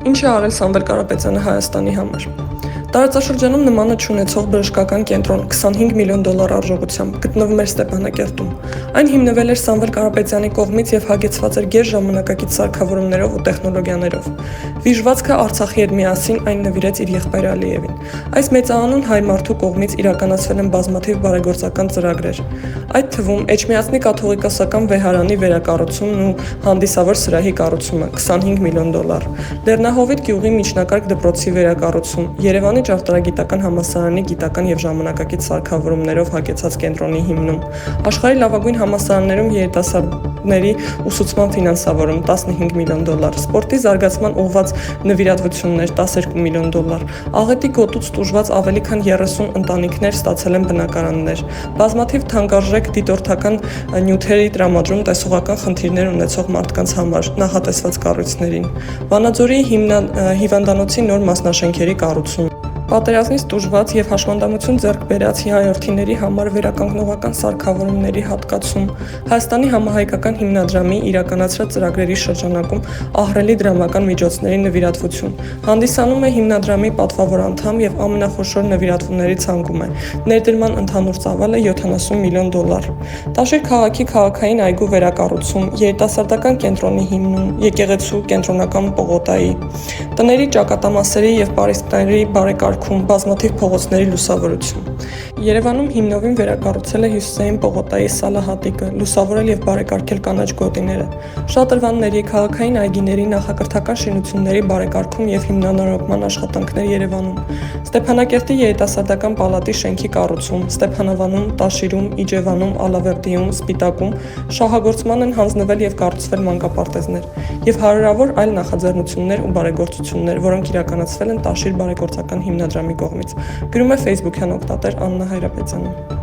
Ինչ է արել Սամվել Կարապետյանը Հայաստանի համար։ Տարածաշրջանում նմանը չունեցող բժշկական կենտրոն 25 միլիոն դոլար արժողությամբ գտնվում էր Ստեփանակերտում։ Այն հիմնվել էր Սամվել Կարապետյանի կողմից եւ հագեցված էր գեր ժամանակակից սարքավորումներով ու տեխնոլոգիաներով։ Վիժվածքը Արցախի հետ միասին այն նվիրեց իր եղբայր Ալիևին։ Այս մեծանուն հայ մարդու կողմից իրականացվել են բազմաթիվ բարեգործական ծրագրեր, այդ թվում Էջմիածնի կաթողիկոսական վեհարանի վերակառուցումն ու հանդիսավոր սրահի կառուցումը 25 միլիոն դոլար, Լեռնահովիտ գյուղի միջնակարգ դպրոցի վերակառուցում, Երևանի ճարտարագիտական համալսարանի գիտական եւ ժամանակակից սարքավորումներով հագեցած կենտրոնի հիմնում, աշխարհի լավագույն համալսարաններում երիտասարդների ուսուցման ֆինանսավորում 15 միլիոն դոլար, սպորտի զարգացման ուղղված նվիրատվություններ 12 միլիոն դոլար, աղետի գոտուց տուժված ավելի քան 30 ընտանիքներ ստացել են բնակարաններ, բազմաթիվ թանկարժեք դիտորդական նյութերի տրամադրում տեսողական խնդիրներ ունեցող մարդկանց համար նախատեսված կառույցներին, Վանաձորի հիվանդանոցի նոր մասնաշենքերի կառուցում, պատերազմից տուժված եւ հաշմանդամություն ձեռք բերած հայրենիների համար վերականգնողական սարքավորումների հատկացում, Հայաստանի համահայկական հիմնադրամի իրականացրած ծրագրերի շրջանակում ահռելի դրամական միջոցների նվիրատվություն, հանդիսանում է հիմնադրամի պատվավոր անդամ եւ ամենախոշոր նվիրատվությունների ցանկում է, ներդրման ընդհանուր ծավալը 70 միլիոն դոլար, Տաշիր քաղաքի քաղաքային այգու վերակառուցում, երիտասարդական կենտրոնի հիմնում, եկեղեցու կենտրոնական պողոտայի, տների ճակատամասերի եւ պարիսպների բարեկարգում, բազմաթիվ փողոցների լուսավորություն։ Երևանում հիմնովին վերակառուցել է Հյուսիսային պողոտայի սալահատիկը, լուսավորել եւ բարեկարգել կանաչ գոտիները, շատրվանների, քաղաքային այգիների, նախակրթական շինությունների բարեկարգում եւ հիմնանորոգման աշխատանքներ Երևանում, Ստեփանակերտի երիտասարդական պալատի շենքի կառուցում, Ստեփանավանում, Տաշիրում, Իջևանում, Ալավերդիում, Սպիտակում շահագործման են հանձնվել եւ կառուցվել մանկապարտեզներ եւ հարյուրավոր այլ նախաձեռնություններ ու բարեգործություններ, որոնք իրականացվել են Տաշիր բարեգործական հիմնադրամի կողմից, գրում է Facebook-յան օգտատեր Աննա Հայրապետյանը։